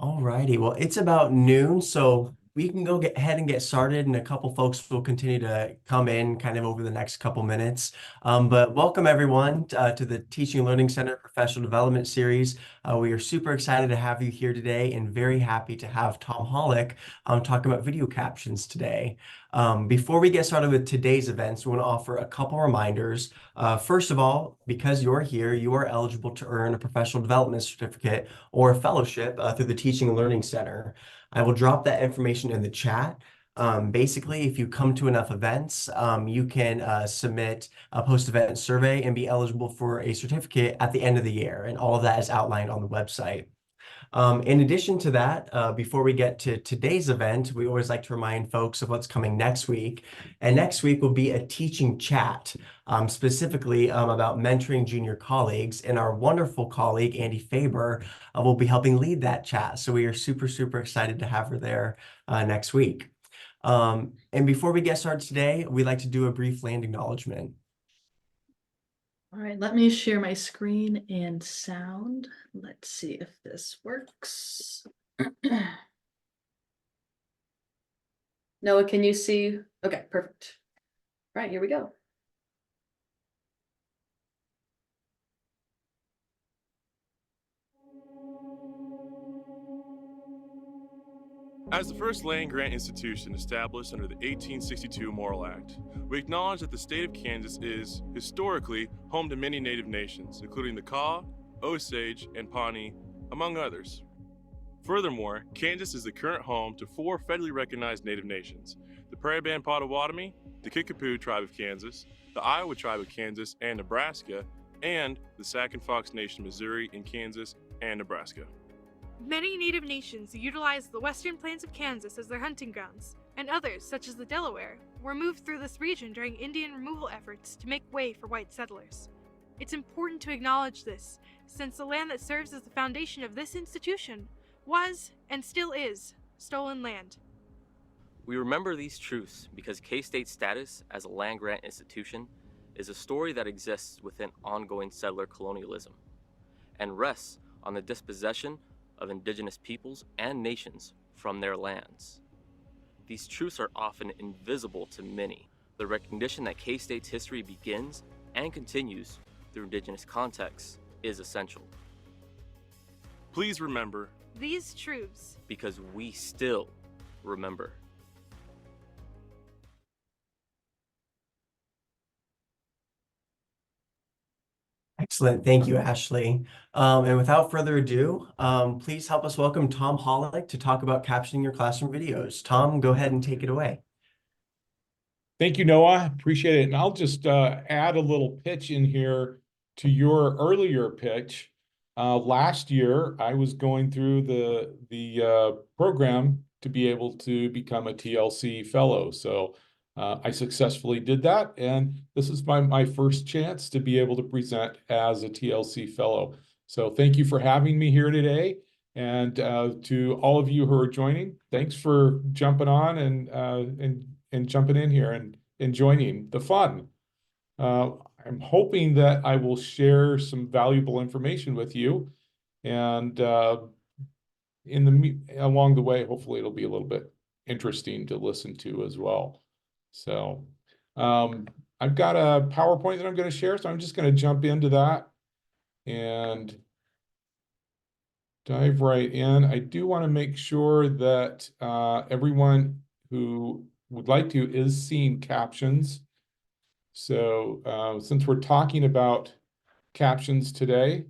Alrighty, well, it's about noon, so we can go get ahead and get started, and a couple folks will continue to come in kind of over the next couple minutes. But welcome everyone to the Teaching and Learning Center Professional Development Series. We are super excited to have you here today and very happy to have Tom Hallaq talk about video captions today. Before we get started with today's events, we want to offer a couple reminders. First of all, because you're here, you are eligible to earn a professional development certificate or a fellowship through the Teaching and Learning Center. I will drop that information in the chat. Basically, if you come to enough events, you can submit a post-event survey and be eligible for a certificate at the end of the year. And all of that is outlined on the website. In addition to that, before we get to today's event, we always like to remind folks of what's coming next week. And next week will be a teaching chat, specifically about mentoring junior colleagues. And our wonderful colleague, Andy Faber, will be helping lead that chat. So we are super, super excited to have her there next week. And before we get started today, we'd like to do a brief land acknowledgement. All right, let me share my screen and sound. Let's see if this works. Noah, can you see? Okay, perfect. All right, here we go. As the first land-grant institution established under the 1862 Morrill Act, we acknowledge that the state of Kansas is, historically, home to many native nations, including the Kaw, Osage, and Pawnee, among others. Furthermore, Kansas is the current home to 4 federally recognized native nations: the Prairie Band Potawatomi, the Kickapoo Tribe of Kansas, the Iowa Tribe of Kansas and Nebraska, and the Sac and Fox Nation of Missouri in Kansas and Nebraska. Many native nations utilize the western plains of Kansas as their hunting grounds, and others, such as the Delaware, were moved through this region during Indian removal efforts to make way for white settlers. It's important to acknowledge this, since the land that serves as the foundation of this institution was, and still is, stolen land. We remember these truths because K-State's status as a land-grant institution is a story that exists within ongoing settler colonialism and rests on the dispossession of indigenous peoples and nations from their lands. These truths are often invisible to many. The recognition that K-State's history begins and continues through indigenous contexts is essential. Please remember These truths, because we still remember. Excellent. Thank you, Ashley. And without further ado, please help us welcome Tom Hallaq to talk about captioning your classroom videos. Tom, go ahead and take it away. Thank you, Noah. Appreciate it. And I'll just add a little pitch in here to your earlier pitch. Last year, I was going through the program to be able to become a TLC fellow. So I successfully did that, and this is my first chance to be able to present as a TLC fellow. So thank you for having me here today, and to all of you who are joining, thanks for jumping on and jumping in here and joining the fun. I'm hoping that I will share some valuable information with you, and along the way, hopefully it'll be a little bit interesting to listen to as well. So I've got a PowerPoint that I'm going to share, so I'm just going to jump into that and dive right in. I do want to make sure that everyone who would like to is seeing captions. So since we're talking about captions today,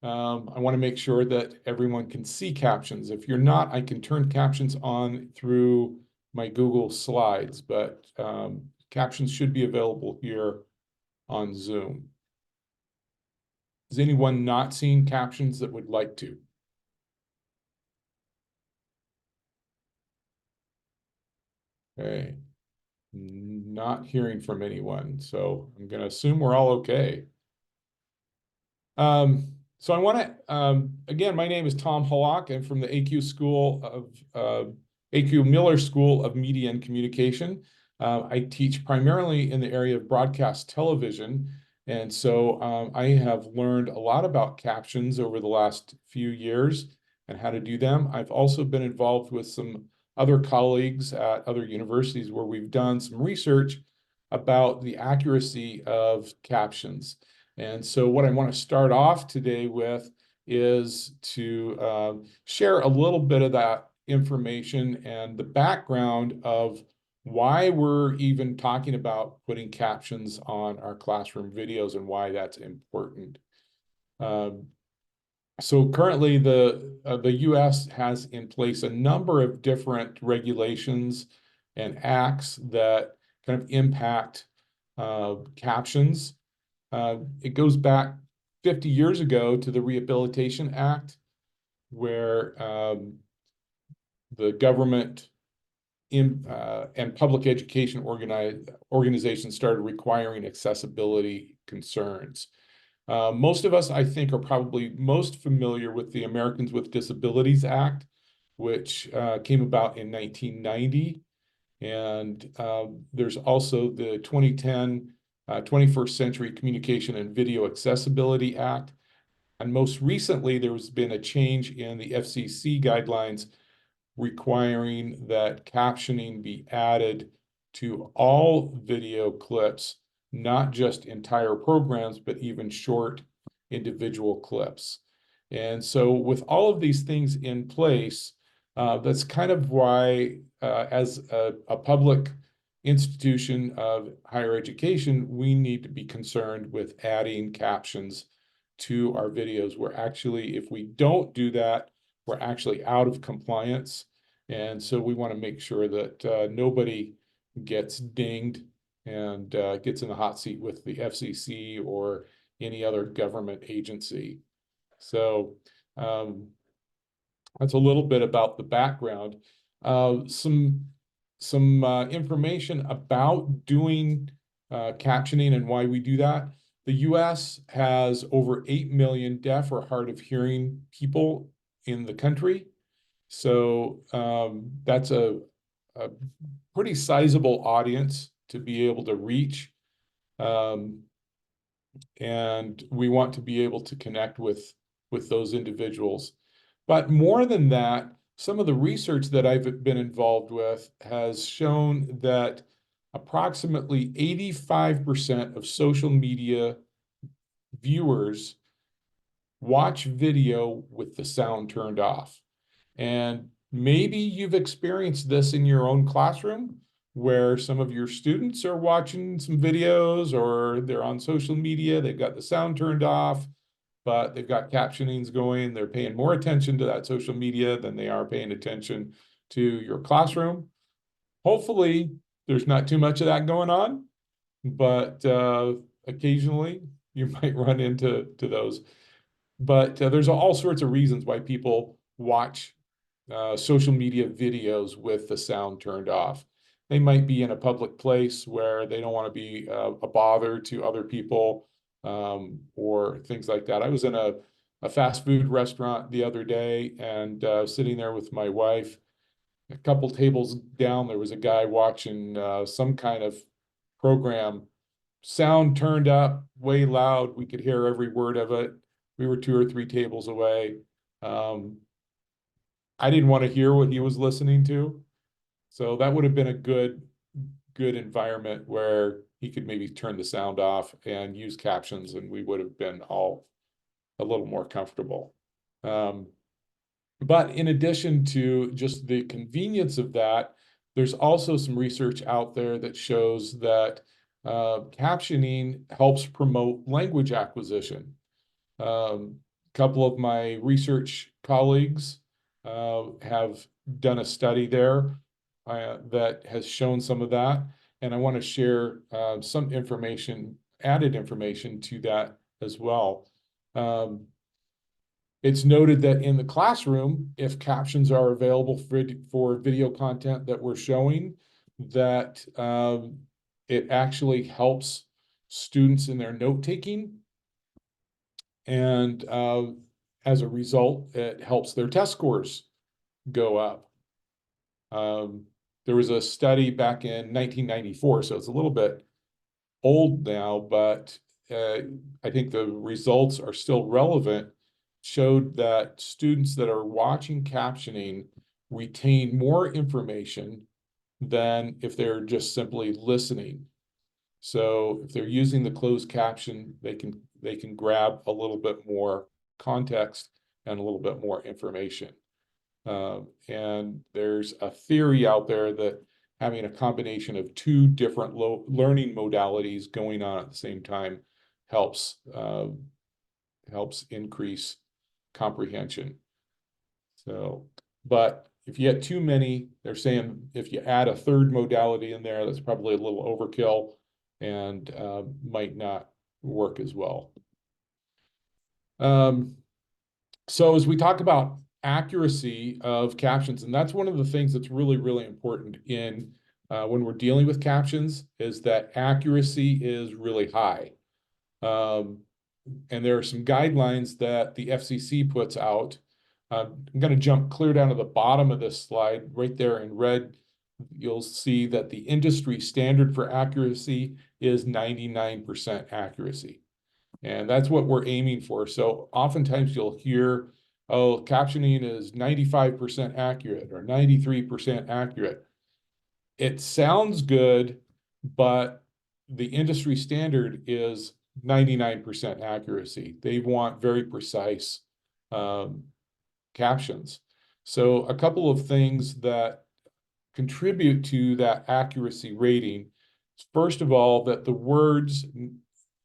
I want to make sure that everyone can see captions. If you're not, I can turn captions on through my Google Slides, but captions should be available here on Zoom. Is anyone not seeing captions that would like to? Okay, not hearing from anyone, so I'm going to assume we're all okay. So I want to, again, my name is Tom Hallaq. I'm from the AQ School of AQ Miller School of Media and Communication. I teach primarily in the area of broadcast television, and so I have learned a lot about captions over the last few years. and how to do them. I've also been involved with some other colleagues at other universities where we've done some research about the accuracy of captions. And so what I want to start off today with is to share a little bit of that information and the background of why we're even talking about putting captions on our classroom videos and why that's important. So currently the US has in place a number of different regulations and acts that kind of impact captions. It goes back 50 years ago to the Rehabilitation Act, where the government and public education organizations started requiring accessibility concerns. Most of us, I think, are probably most familiar with the Americans with Disabilities Act, which came about in 1990. And there's also the 2010 21st Century Communication and Video Accessibility Act. And most recently, there's been a change in the FCC guidelines requiring that captioning be added to all video clips, not just entire programs, but even short individual clips. And so with all of these things in place, that's kind of why, as a public institution of higher education, we need to be concerned with adding captions to our videos. We're actually, if we don't do that, we're actually out of compliance. And so we want to make sure that nobody gets dinged and gets in the hot seat with the FCC or any other government agency. So that's a little bit about the background. Some information about doing captioning and why we do that. The US has over 8 million deaf or hard of hearing people in the country. So that's a pretty sizable audience to be able to reach. And we want to be able to connect with those individuals. But more than that, some of the research that I've been involved with has shown that approximately 85% of social media viewers watch video with the sound turned off. And maybe you've experienced this in your own classroom where some of your students are watching some videos or they're on social media, they've got the sound turned off, but they've got captionings going. They're paying more attention to that social media than they are paying attention to your classroom. Hopefully, there's not too much of that going on, but occasionally you might run into those. But there's all sorts of reasons why people watch social media videos with the sound turned off. They might be in a public place where they don't want to be a bother to other people or things like that. I was in a fast food restaurant the other day and sitting there with my wife. A couple tables down, there was a guy watching some kind of program, sound turned up way loud. We could hear every word of it. We were 2 or 3 tables away. I didn't want to hear what he was listening to. So that would have been a good environment where he could maybe turn the sound off and use captions, and we would have been all a little more comfortable. But in addition to just the convenience of that, there's also some research out there that shows that captioning helps promote language acquisition. A couple of my research colleagues have done a study there that has shown some of that. And I want to share some information, added information to that as well. It's noted that in the classroom, if captions are available for video content that we're showing, that it actually helps students in their note-taking. And as a result, it helps their test scores go up. There was a study back in 1994, so it's a little bit old now, but I think the results are still relevant, showed that students that are watching captioning retain more information than if they're just simply listening. So if they're using the closed caption, they can grab a little bit more context and a little bit more information. And there's a theory out there that having a combination of two different learning modalities going on at the same time helps increase comprehension. So, but if you get too many, they're saying if you add a third modality in there, that's probably a little overkill and might not work as well. So as we talk about accuracy of captions, and that's one of the things that's really, really important in when we're dealing with captions, is that accuracy is really high. And there are some guidelines that the FCC puts out. I'm going to jump clear down to the bottom of this slide. Right there in red, you'll see that the industry standard for accuracy is 99% accuracy. And that's what we're aiming for. So oftentimes you'll hear, oh, captioning is 95% accurate or 93% accurate. It sounds good, but the industry standard is 99% accuracy. They want very precise captions. So a couple of things that contribute to that accuracy rating. First of all, that the words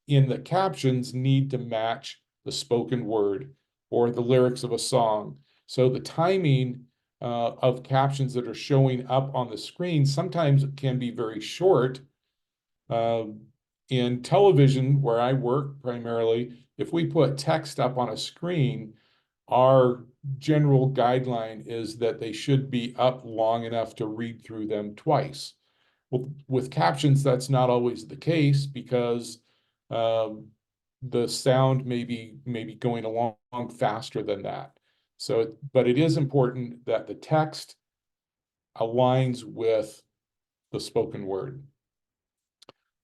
in the captions need to match the spoken word or the lyrics of a song. So the timing of captions that are showing up on the screen sometimes can be very short. In television, where I work primarily, if we put text up on a screen, our general guideline is that they should be up long enough to read through them twice. Well, with captions, that's not always the case because the sound may be going along faster than that. So, but it is important that the text aligns with the spoken word.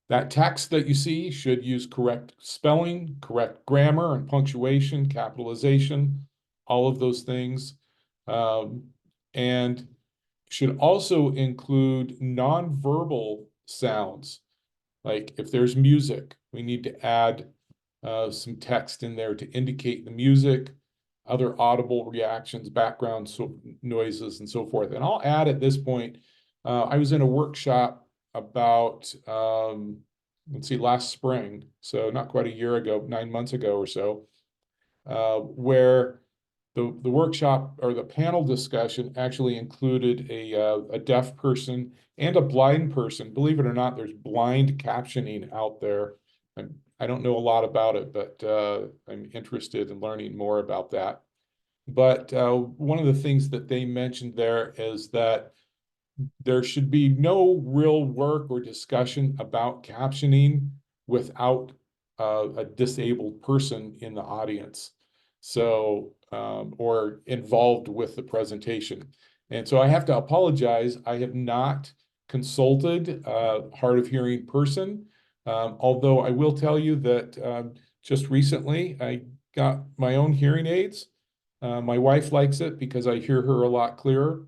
That text that you see should use correct spelling, correct grammar and punctuation, capitalization, all of those things. And should also include nonverbal sounds. Like if there's music, we need to add some text in there to indicate the music, other audible reactions, background noises, and so forth. And I'll add at this point, I was in a workshop about, let's see, last spring, so not quite a year ago, 9 months ago or so, where the workshop or the panel discussion actually included a deaf person and a blind person. Believe it or not, there's blind captioning out there. And I don't know a lot about it, but I'm interested in learning more about that. But one of the things that they mentioned there is that there should be no real work or discussion about captioning without a disabled person in the audience. So, or involved with the presentation. And so I have to apologize. I have not consulted a hard of hearing person, although I will tell you that just recently I got my own hearing aids. My wife likes it because I hear her a lot clearer.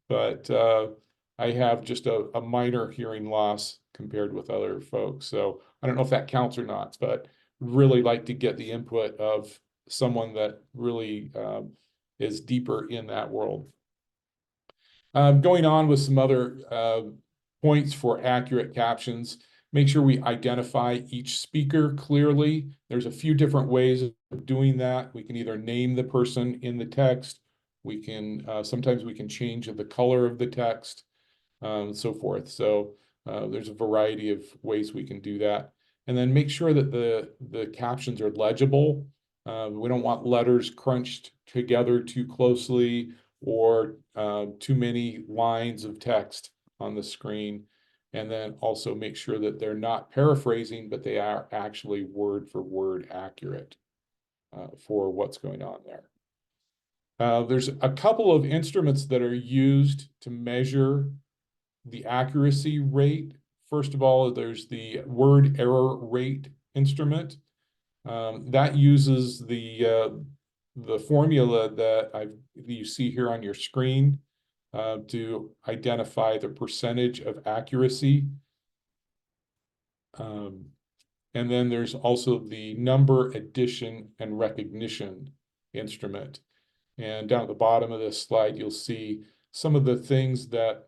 But I have just a minor hearing loss compared with other folks. So I don't know if that counts or not, but really like to get the input of someone that really is deeper in that world. Going on with some other points for accurate captions, make sure we identify each speaker clearly. There's a few different ways of doing that. We can either name the person in the text. We can sometimes we can change the color of the text, and so forth. So there's a variety of ways we can do that. And then make sure that the captions are legible. We don't want letters crunched together too closely or too many lines of text on the screen. And then also make sure that they're not paraphrasing, but they are actually word for word accurate for what's going on there. There's a couple of instruments that are used to measure the accuracy rate. First of all, there's the word error rate instrument. That uses the formula that you see here on your screen to identify the percentage of accuracy. And then there's also the number addition and recognition instrument. And down at the bottom of this slide, you'll see some of the things that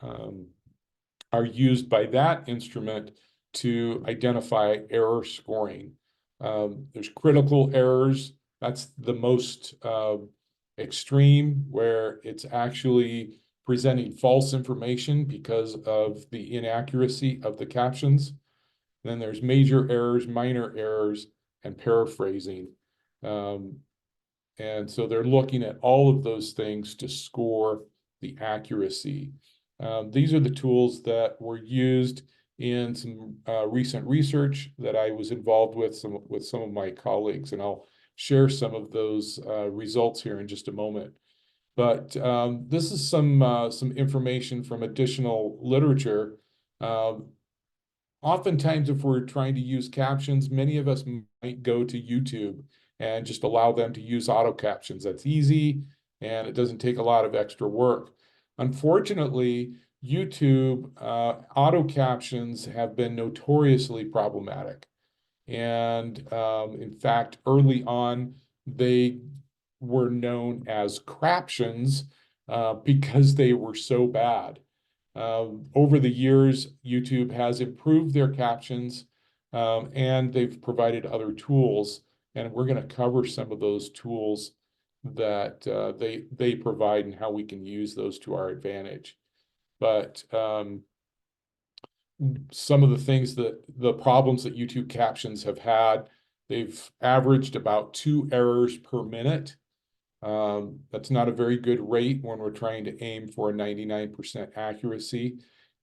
are used by that instrument to identify error scoring. There's critical errors. That's the most extreme, where it's actually presenting false information because of the inaccuracy of the captions. Then there's major errors, minor errors, and paraphrasing. And so they're looking at all of those things to score the accuracy. These are the tools that were used in some recent research that I was involved with some of my colleagues, and I'll share some of those results here in just a moment. But this is some information from additional literature. Oftentimes, if we're trying to use captions, many of us might go to YouTube and just allow them to use auto captions. That's easy, and it doesn't take a lot of extra work. Unfortunately, YouTube auto captions have been notoriously problematic. And in fact, early on, they were known as craptions because they were so bad. Over the years, YouTube has improved their captions and they've provided other tools. And we're going to cover some of those tools that they provide and how we can use those to our advantage. But some of the things the problems that YouTube captions have had, they've averaged about 2 errors per minute. That's not a very good rate when we're trying to aim for a 99% accuracy.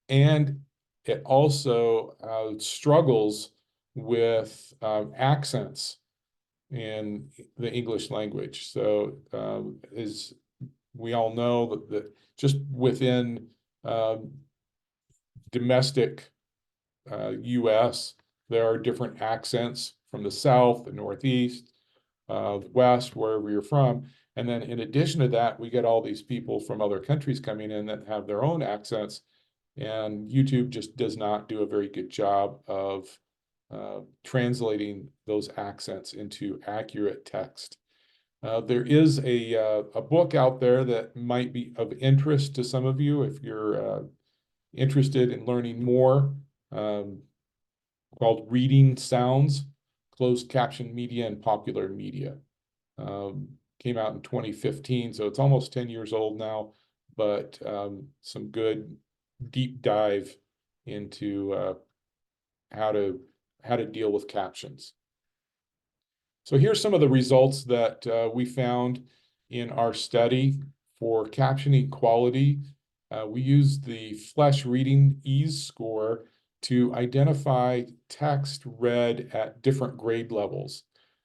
And it also struggles with accents in the English language. So as we all know, that just within domestic US, there are different accents from the South, the Northeast, the West, wherever you're from. And then in addition to that, we get all these people from other countries coming in that have their own accents. And YouTube just does not do a very good job of translating those accents into accurate text. There is a book out there that might be of interest to some of you if you're interested in learning more, called Reading Sounds, Closed Caption Media and Popular Media. Came out in 2015, so it's almost 10 years old now, but some good deep dive into how to deal with captions. So here's some of the results that we found in our study for captioning quality. We used the Flesch Reading Ease score to identify text read at different grade levels.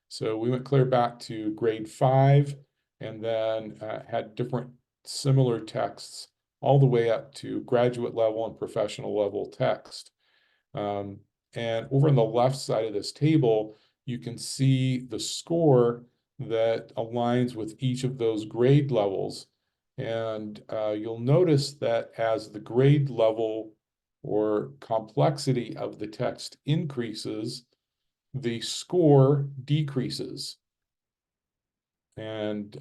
So we went clear back to grade 5 and then had different similar texts all the way up to graduate level and professional level text. And over on the left side of this table, you can see the score that aligns with each of those grade levels. And you'll notice that as the grade level or complexity of the text increases, the score decreases. And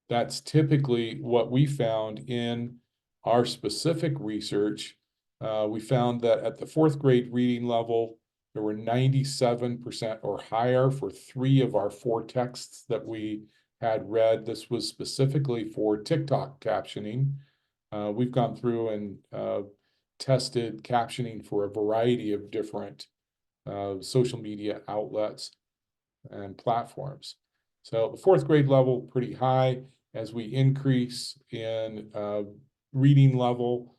that's typically what we found in our specific research. We found that at the 4th grade reading level, there were 97% or higher for 3 of our 4 texts that we had read. This was specifically for TikTok captioning. We've gone through and tested captioning for a variety of different social media outlets and platforms. So the 4th grade level, pretty high. As we increase in reading level,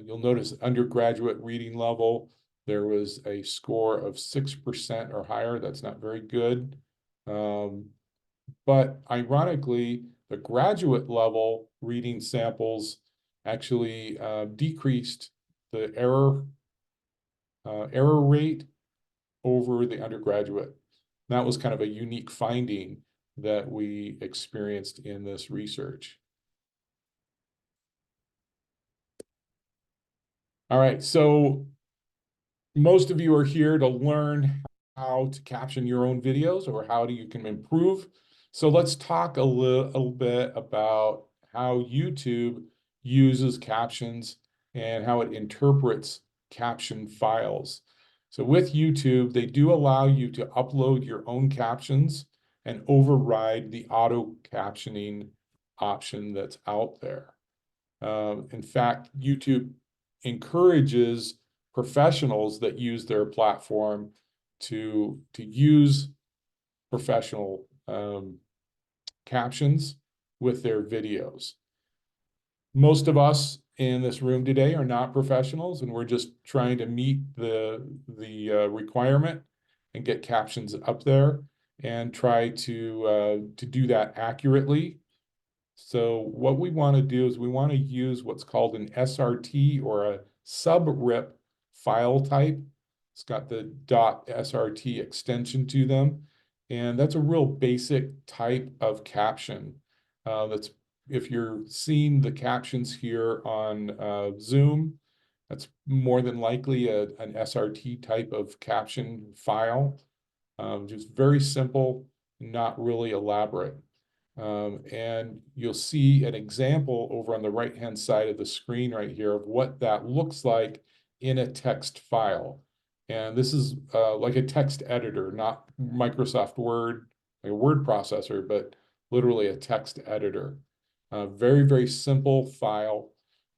you'll notice undergraduate reading level, there was a score of 6% or higher. That's not very good. But ironically, the graduate level reading samples actually decreased the error error rate over the undergraduate. That was kind of a unique finding that we experienced in this research. All right, so most of you are here to learn how to caption your own videos or how you can improve. So let's talk a little bit about how YouTube uses captions and how it interprets caption files. So with YouTube, they do allow you to upload your own captions and override the auto captioning option that's out there. In fact, YouTube encourages professionals that use their platform to use professional captions with their videos. Most of us in this room today are not professionals, and we're just trying to meet the requirement and get captions up there and try to do that accurately. So what we want to do is we want to use what's called an SRT or a subrip file type. It's got the .srt extension to them. And that's a real basic type of caption. That's if you're seeing the captions here on Zoom, that's more than likely an SRT type of caption file. Just very simple, not really elaborate. And you'll see an example over on the right-hand side of the screen right here of what that looks like in a text file. And this is like a text editor, not Microsoft Word, like a word processor, but literally a text editor. Very, very simple file.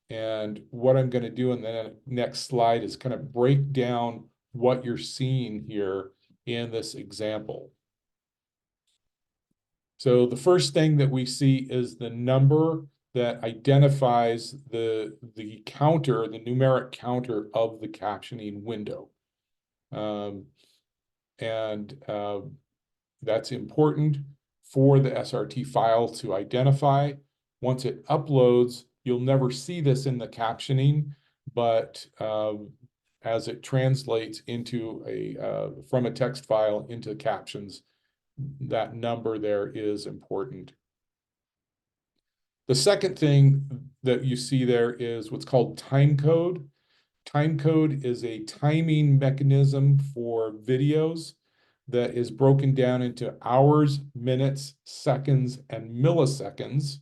And what I'm going to do in the next slide is kind of break down what you're seeing here in this example. So the first thing that we see is the number that identifies the counter, the numeric counter of the captioning window. That's important for the SRT file to identify. Once it uploads, you'll never see this in the captioning, but as it translates into from a text file into captions, that number there is important. The second thing that you see there is what's called time code. Time code is a timing mechanism for videos that is broken down into hours, minutes, seconds, and milliseconds.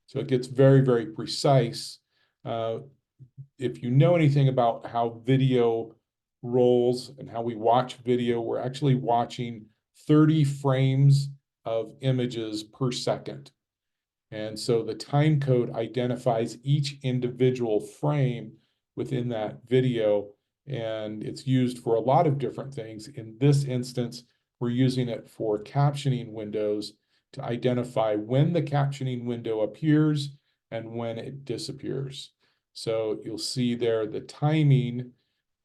So it gets very, very precise. If you know anything about how video rolls and how we watch video, we're actually watching 30 frames of images per second. And so the time code identifies each individual frame within that video, and it's used for a lot of different things. In this instance, we're using it for captioning windows to identify when the captioning window appears and when it disappears. So you'll see there the timing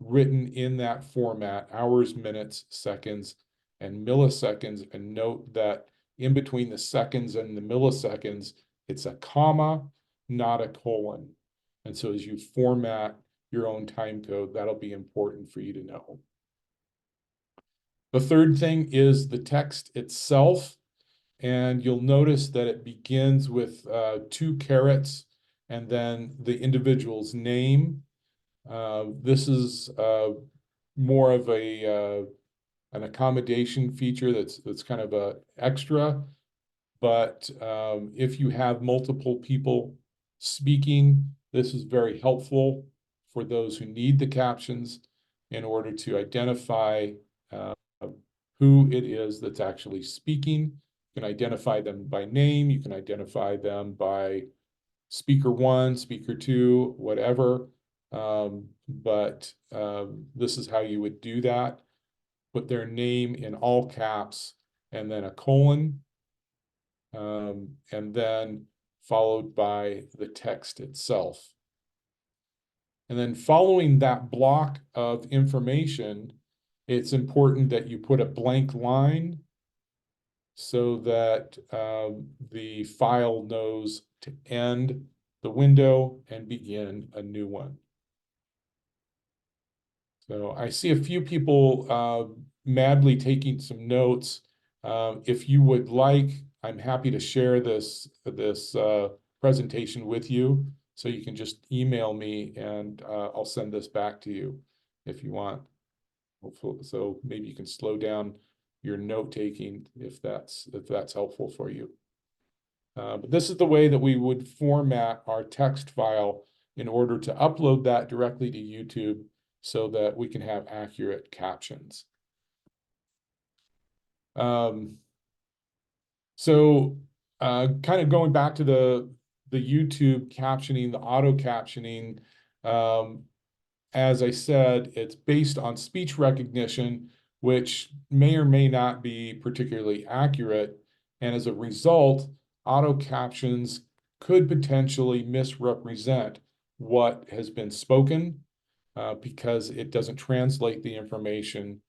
written in that format, hours, minutes, seconds, and milliseconds, and note that in between the seconds and the milliseconds, it's a comma, not a colon. And so as you format your own time code, that'll be important for you to know. The third thing is the text itself. And you'll notice that it begins with 2 carets and then the individual's name. This is more of an accommodation feature that's kind of a extra. But if you have multiple people speaking, this is very helpful for those who need the captions in order to identify who it is that's actually speaking. You can identify them by name. You can identify them by speaker 1, speaker 2, whatever. This is how you would do that. Put their name in all caps and then a colon. And then followed by the text itself. And then following that block of information, it's important that you put a blank line so that the file knows to end the window and begin a new one. So I see a few people madly taking some notes. If you would like, I'm happy to share this presentation with you. So you can just email me and I'll send this back to you if you want. Hopefully, so maybe you can slow down your note taking if that's helpful for you. But this is the way that we would format our text file in order to upload that directly to YouTube so that we can have accurate captions. So kind of going back to the YouTube captioning, the auto captioning, as I said, it's based on speech recognition, which may or may not be particularly accurate. And as a result, auto captions could potentially misrepresent what has been spoken because it doesn't translate the information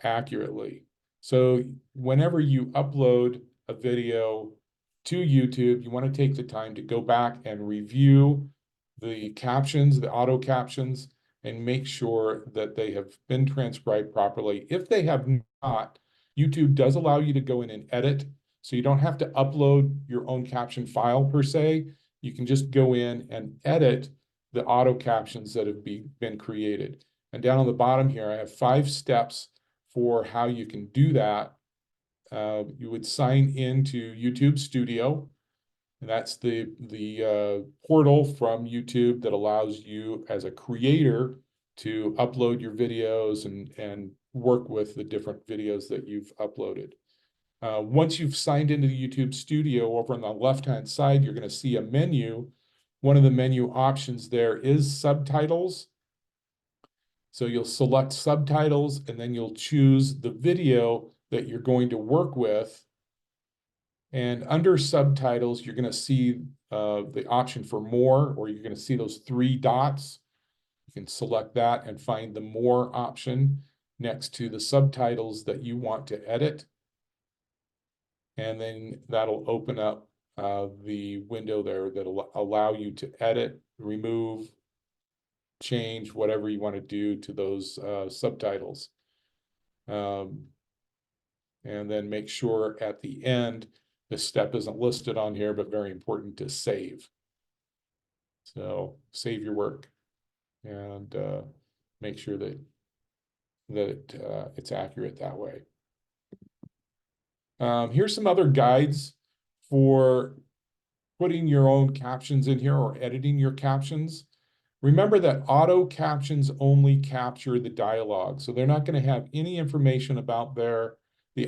accurately. So whenever you upload a video to YouTube, you want to take the time to go back and review the captions, the auto captions, and make sure that they have been transcribed properly. If they have not, YouTube does allow you to go in and edit. So you don't have to upload your own caption file per se. You can just go in and edit the auto captions that have been created. And down on the bottom here, I have 5 steps for how you can do that. You would sign into YouTube Studio. And that's the portal from YouTube that allows you as a creator to upload your videos and work with the different videos that you've uploaded. Once you've signed into the YouTube Studio, over on the left-hand side, you're going to see a menu. One of the menu options there is subtitles. So you'll select subtitles and then you'll choose the video that you're going to work with. And under subtitles, you're going to see the option for more, or you're going to see those 3 dots. You can select that and find the more option next to the subtitles that you want to edit. And then that'll open up the window there that'll allow you to edit, remove, change whatever you want to do to those subtitles. And then make sure at the end, this step isn't listed on here, but very important to save. So save your work and make sure that it's accurate that way. Here's some other guides for putting your own captions in here or editing your captions. Remember that auto captions only capture the dialogue, so they're not going to have any information about the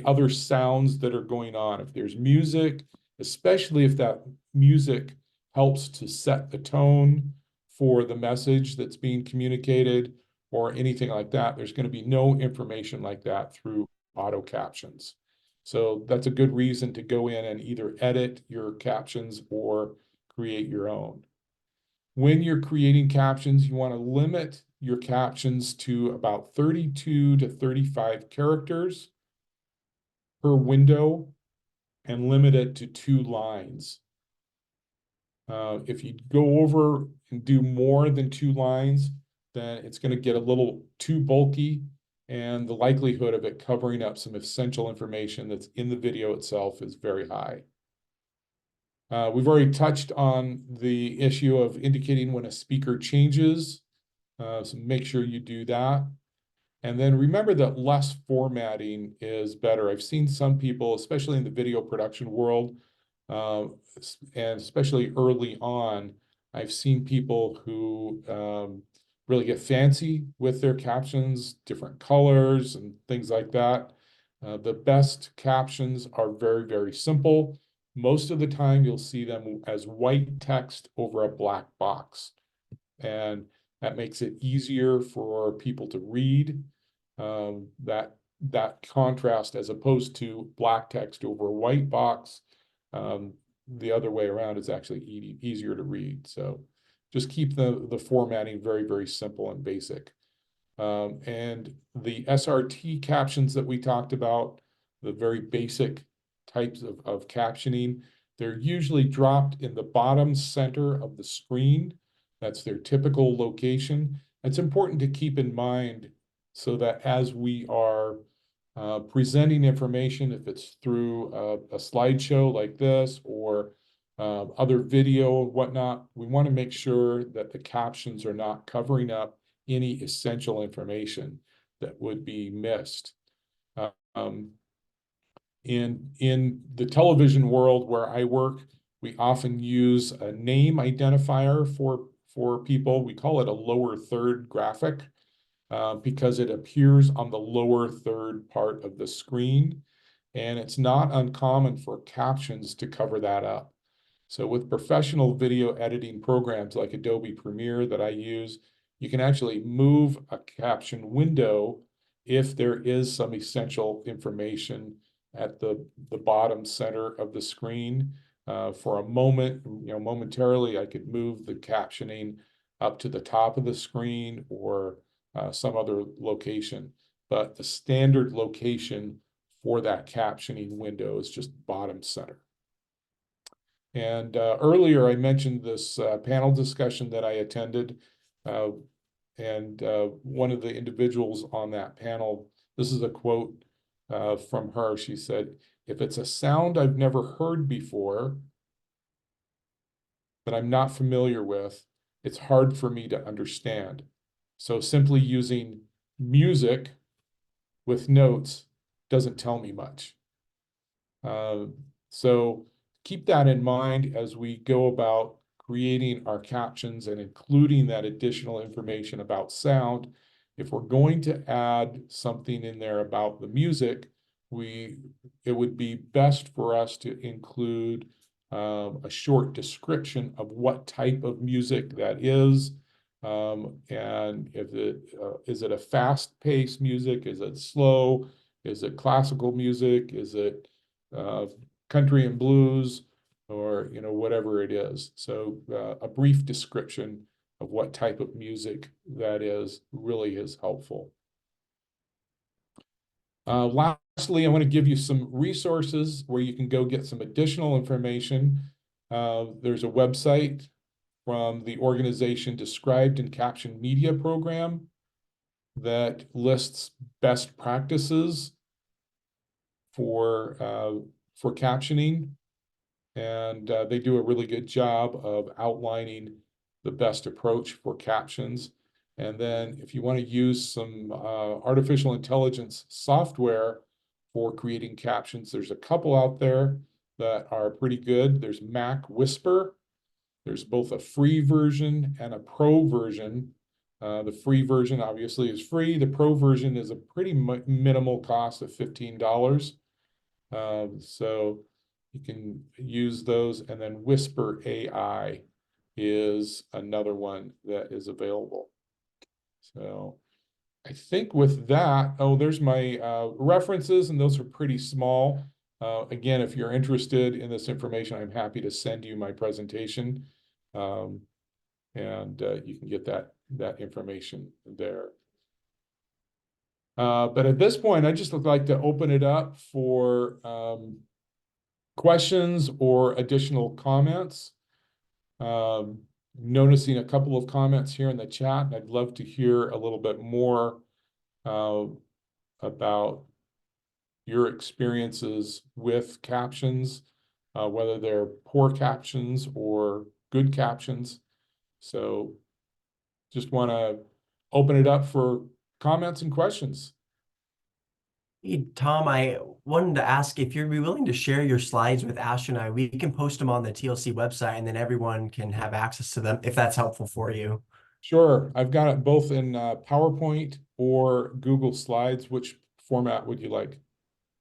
other sounds that are going on. If there's music, especially if that music helps to set the tone for the message that's being communicated or anything like that, there's going to be no information like that through auto captions. So that's a good reason to go in and either edit your captions or create your own. When you're creating captions, you want to limit your captions to about 32 to 35 characters per window and limit it to 2 lines. If you go over and do more than 2 lines, then it's going to get a little too bulky, and the likelihood of it covering up some essential information that's in the video itself is very high. We've already touched on the issue of indicating when a speaker changes, so make sure you do that. And then remember that less formatting is better. I've seen some people, especially in the video production world, and especially early on, I've seen people who really get fancy with their captions, different colors and things like that. The best captions are very, very simple. Most of the time, you'll see them as white text over a black box. And that makes it easier for people to read. That contrast, as opposed to black text over a white box, the other way around is actually easier to read. So just keep the formatting very, very simple and basic. And the SRT captions that we talked about, the very basic types of captioning, they're usually dropped in the bottom center of the screen. That's their typical location. It's important to keep in mind so that as we are presenting information, if it's through a slideshow like this or other video or whatnot, we want to make sure that the captions are not covering up any essential information that would be missed. In the television world where I work, we often use a name identifier for people. We call it a lower third graphic because it appears on the lower third part of the screen. And it's not uncommon for captions to cover that up. So with professional video editing programs like Adobe Premiere that I use, you can actually move a caption window if there is some essential information at the bottom center of the screen. For a moment, momentarily, I could move the captioning up to the top of the screen or some other location. But the standard location for that captioning window is just bottom center. And earlier I mentioned this panel discussion that I attended. And one of the individuals on that panel, this is a quote from her. She said, "If it's a sound I've never heard before, that I'm not familiar with, it's hard for me to understand. So simply using music with notes doesn't tell me much." So keep that in mind as we go about creating our captions and including that additional information about sound. If we're going to add something in there about the music, it would be best for us to include a short description of what type of music that is. And if is it a fast-paced music? Is it slow? Is it classical music? Is it country and blues, or whatever it is? So a brief description of what type of music that is really is helpful. Lastly, I want to give you some resources where you can go get some additional information. There's a website from the organization Described in Caption Media program that lists best practices for captioning, and they do a really good job of outlining the best approach for captions. And then if you want to use some artificial intelligence software for creating captions, there's a couple out there that are pretty good. There's Mac Whisper. There's both a free version and a pro version. The free version obviously is free. The pro version is a pretty minimal cost of $15. So you can use those, and then Whisper AI is another one that is available. So I think with that, there's my references, and those are pretty small. Again, if you're interested in this information, I'm happy to send you my presentation, and you can get that information there. But at this point, I just would like to open it up for questions or additional comments. Noticing a couple of comments here in the chat, and I'd love to hear a little bit more about your experiences with captions, whether they're poor captions or good captions. So just want to open it up for comments and questions. Hey, Tom, I wanted to ask if you'd be willing to share your slides with Ash and I. We can post them on the TLC website, and then everyone can have access to them if that's helpful for you. Sure. I've got it both in PowerPoint or Google Slides. Which format would you like?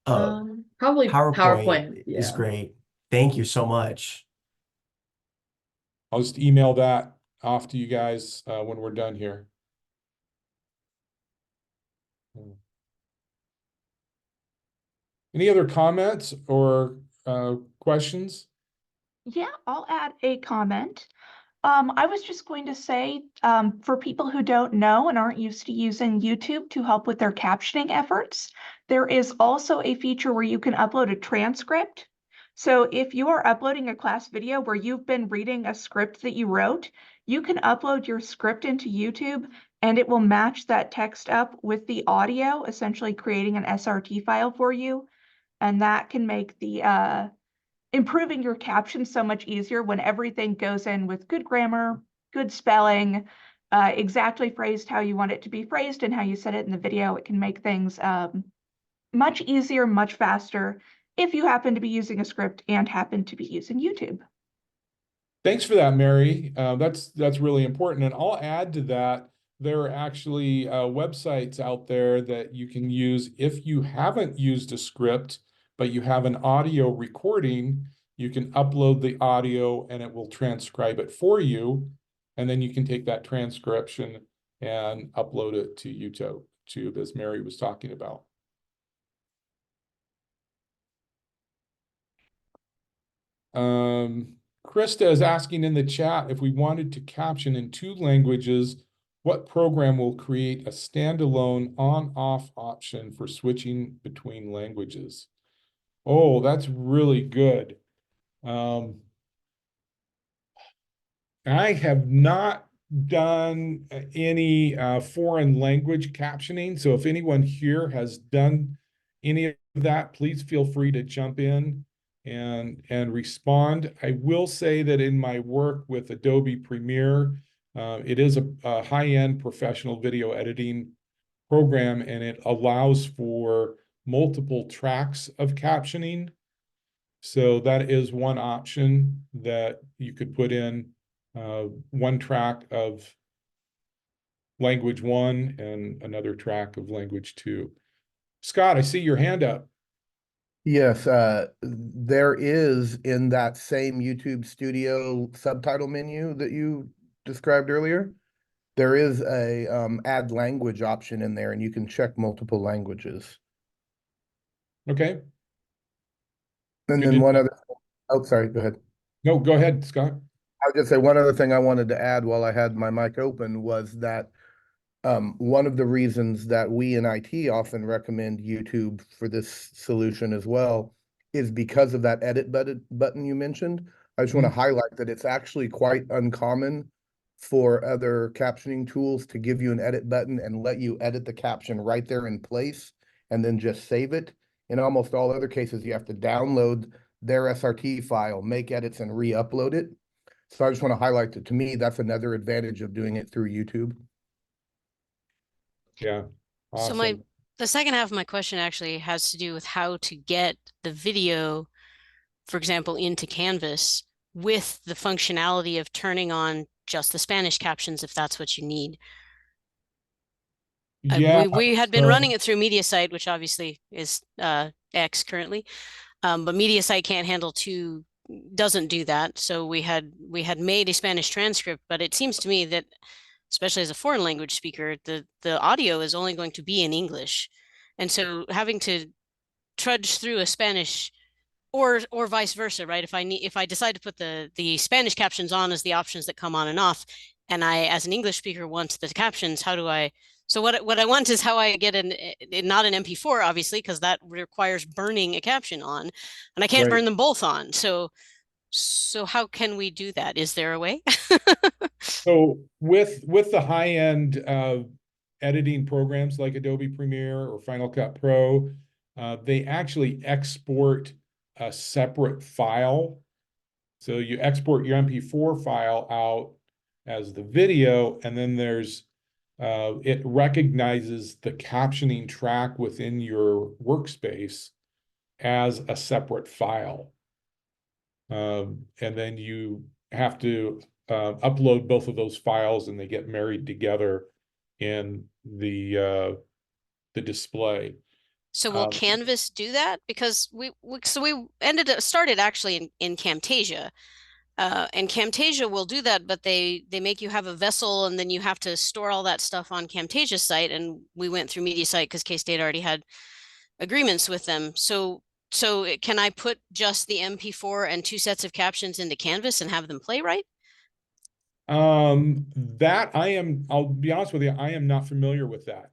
Probably PowerPoint. is Yeah. great. Thank you so much. I'll just email that off to you guys when we're done here. Any other comments or questions? Yeah, I'll add a comment. I was just going to say, for people who don't know and aren't used to using YouTube to help with their captioning efforts, there is also a feature where you can upload a transcript. So if you are uploading a class video where you've been reading a script that you wrote, you can upload your script into YouTube and it will match that text up with the audio, essentially creating an SRT file for you. And that can make the improving your captions so much easier when everything goes in with good grammar, good spelling, exactly phrased how you want it to be phrased and how you said it in the video. It can make things much easier, much faster if you happen to be using a script and happen to be using YouTube. Thanks for that, Mary. That's really important. And I'll add to that, there are actually websites out there that you can use if you haven't used a script, but you have an audio recording. You can upload the audio and it will transcribe it for you. And then you can take that transcription and upload it to YouTube, as Mary was talking about. Krista is asking in the chat if we wanted to caption in 2 languages, what program will create a standalone on-off option for switching between languages? Oh, that's really good. I have not done any foreign language captioning, so if anyone here has done any of that, please feel free to jump in and respond. I will say that in my work with Adobe Premiere, it is a high-end professional video editing program, and it allows for multiple tracks of captioning. So that is one option that you could put in, one track of language 1 and another track of language 2. Scott, I see your hand up. Yes, there is in that same YouTube Studio subtitle menu that you described earlier, there is a add language option in there, and you can check multiple languages. Okay. And then one other, oh, sorry, go ahead. No, go ahead, Scott. I was gonna say one other thing I wanted to add while I had my mic open was that one of the reasons that we in IT often recommend YouTube for this solution as well is because of that edit button you mentioned. I just want to highlight that it's actually quite uncommon for other captioning tools to give you an edit button and let you edit the caption right there in place and then just save it. In almost all other cases, you have to download their SRT file, make edits, and re-upload it. So I just want to highlight that to me, that's another advantage of doing it through YouTube. Yeah. Awesome. So the second half of my question actually has to do with how to get the video, for example, into Canvas with the functionality of turning on just the Spanish captions if that's what you need. Yeah. We had been running it through MediaSite, which obviously is X currently, but MediaSite can't handle doesn't do that. So we had made a Spanish transcript, but it seems to me that, especially as a foreign language speaker, the audio is only going to be in English. And so having to trudge through a Spanish or vice versa, right? If I decide to put the Spanish captions on as the options that come on and off, and I, as an English speaker, want the captions, how do I? So what I want is how I get not an MP4, obviously, because that requires burning a caption on, and I can't burn them both on. So how can we do that? Is there a way? So with the high-end editing programs like Adobe Premiere or Final Cut Pro, they actually export a separate file. So you export your MP4 file out as the video, and then there's it recognizes the captioning track within your workspace as a separate file. And then you have to upload both of those files, and they get married together in the display. So will Canvas do that? Because we started actually in Camtasia, and Camtasia will do that, but they make you have a vessel, and then you have to store all that stuff on Camtasia's site. And we went through MediaSite because K-State already had agreements with them. So can I put just the MP4 and 2 sets of captions into Canvas and have them play right? I'll be honest with you, I am not familiar with that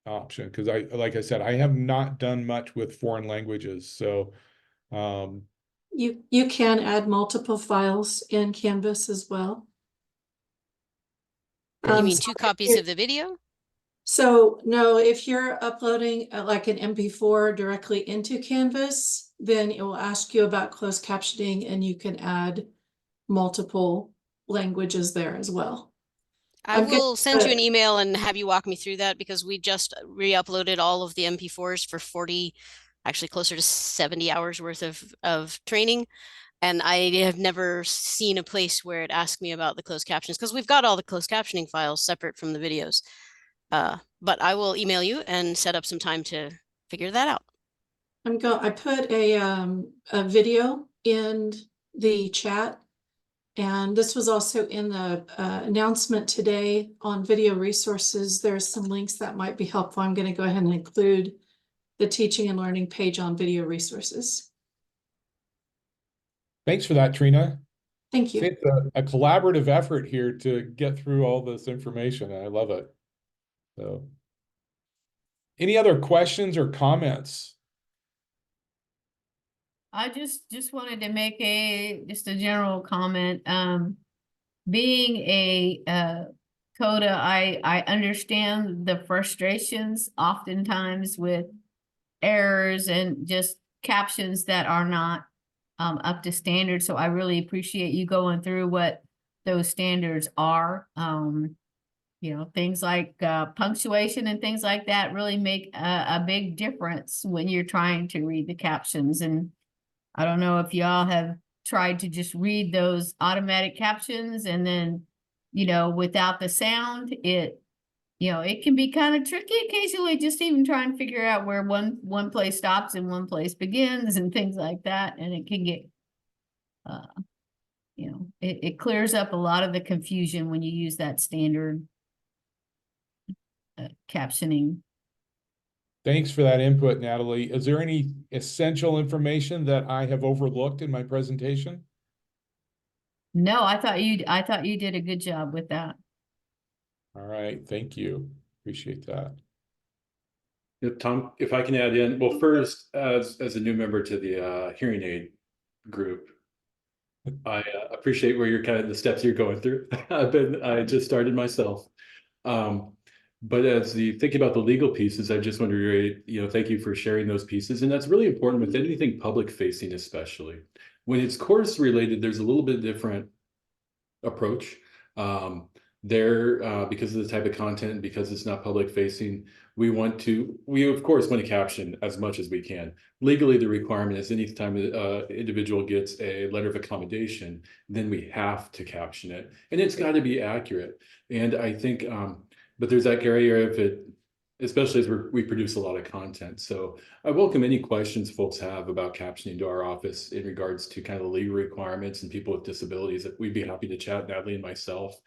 option because like I said, I have not done much with foreign languages. So you can add multiple files in Canvas as well. You mean So 2 copies of the video? So no, if you're uploading like an MP4 directly into Canvas, then it will ask you about closed captioning and you can add multiple languages there as well. I I'm good. will send you an email and have you walk me through that because we just re-uploaded all of the MP4s for 40, actually closer to 70 hours worth of training. And I have never seen a place where it asked me about the closed captions because we've got all the closed captioning files separate from the videos. But I will email you and set up some time to figure that out. I put a video in the chat, and this was also in the announcement today on video resources. There's some links that might be helpful. I'm going to go ahead and include the teaching and learning page on video resources. Thanks for that, Trina. Thank you. It's a collaborative effort here to get through all this information. I love it. So, any other questions or comments? I just wanted to make just a general comment. Being a CODA, I understand the frustrations oftentimes with errors and just captions that are not up to standard. So I really appreciate you going through what those standards are. You know, things like punctuation and things like that really make a big difference when you're trying to read the captions. And I don't know if y'all have tried to just read those automatic captions and then, you know, without the sound, it can be kind of tricky occasionally, just even trying to figure out where one place stops and one place begins and things like that. And it can get, it clears up a lot of the confusion when you use that standard captioning. Thanks for that input, Natalie. Is there any essential information that I have overlooked in my presentation? No, I thought you did a good job with that. All right, thank you. Appreciate that. Yeah, Tom, if I can add in, well, first, as a new member to the hearing aid group, I appreciate where you're kind of the steps you're going through. I just started myself. But as you think about the legal pieces, I just want to thank you for sharing those pieces. And that's really important with anything public facing, especially when it's course related, there's a little bit different approach. Because of the type of content, because it's not public facing, we of course want to caption as much as we can. Legally, the requirement is anytime an individual gets a letter of accommodation, then we have to caption it, and it's got to be accurate. And I think, but there's that gray area if it, especially as we produce a lot of content. So I welcome any questions folks have about captioning to our office in regards to kind of the legal requirements and people with disabilities. We'd be happy to chat, Natalie and myself.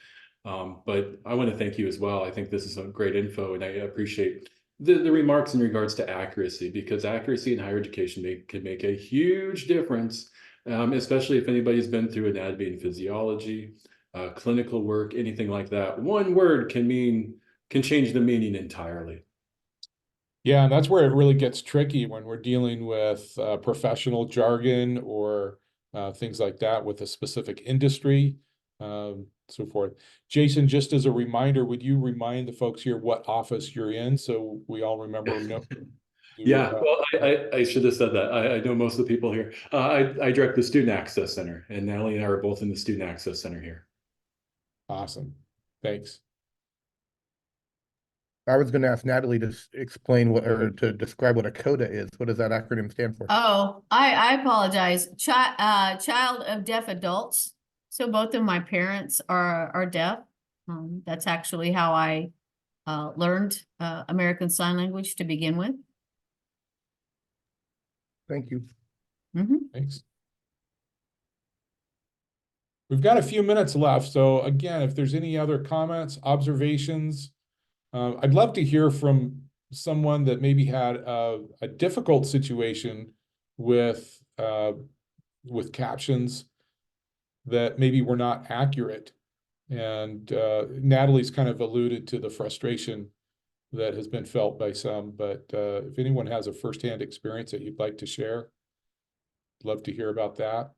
But I want to thank you as well. I think this is some great info, and I appreciate the remarks in regards to accuracy, because accuracy in higher education can make a huge difference, especially if anybody's been through anatomy and physiology, clinical work, anything like that. One word can change the meaning entirely. Yeah, and that's where it really gets tricky when we're dealing with professional jargon or things like that with a specific industry, so forth. Jason, just as a reminder, would you remind the folks here what office you're in so we all remember? Yeah, well, I should have said that. I know most of the people here. I direct the Student Access Center, and Natalie and I are both in the Student Access Center here. Awesome. Thanks. I was going to ask Natalie to explain to describe what a CODA is. What does that acronym stand for? Oh, I apologize. Child of deaf adults. So both of my parents are deaf. That's actually how I learned American Sign Language to begin with. Thank you. Mm-hmm. Thanks. We've got a few minutes left. So again, if there's any other comments, observations, I'd love to hear from someone that maybe had a difficult situation with captions that maybe were not accurate. And Natalie's kind of alluded to the frustration that has been felt by some, but if anyone has a firsthand experience that you'd like to share, I'd love to hear about that.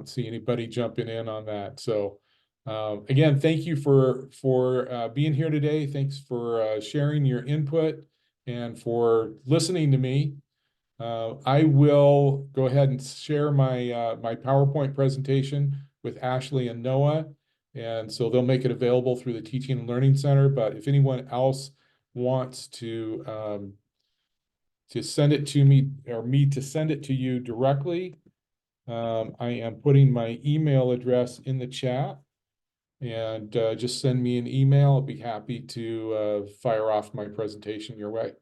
don't see anybody jumping in on that. So again, thank you for being here today. Thanks for sharing your input and for listening to me. I will go ahead and share my my PowerPoint presentation with Ashley and Noah. And so they'll make it available through the Teaching and Learning Center. But if anyone else wants to send it to me or me to send it to you directly, I am putting my email address in the chat, and just send me an email. I'll be happy to fire off my presentation your way.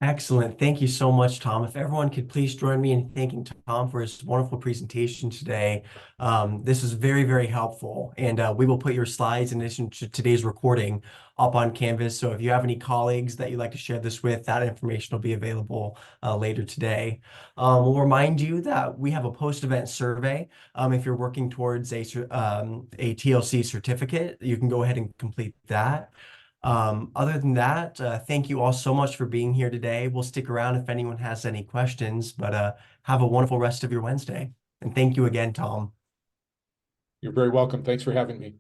Excellent. Thank you so much, Tom. If everyone could please join me in thanking Tom for his wonderful presentation today. This is very, very helpful. And we will put your slides in addition to today's recording up on Canvas. So if you have any colleagues that you'd like to share this with, that information will be available later today. We'll remind you that we have a post-event survey. If you're working towards a TLC certificate, you can go ahead and complete that. Other than that, thank you all so much for being here today. We'll stick around if anyone has any questions, but have a wonderful rest of your Wednesday. And thank you again, Tom. You're very welcome. Thanks for having me.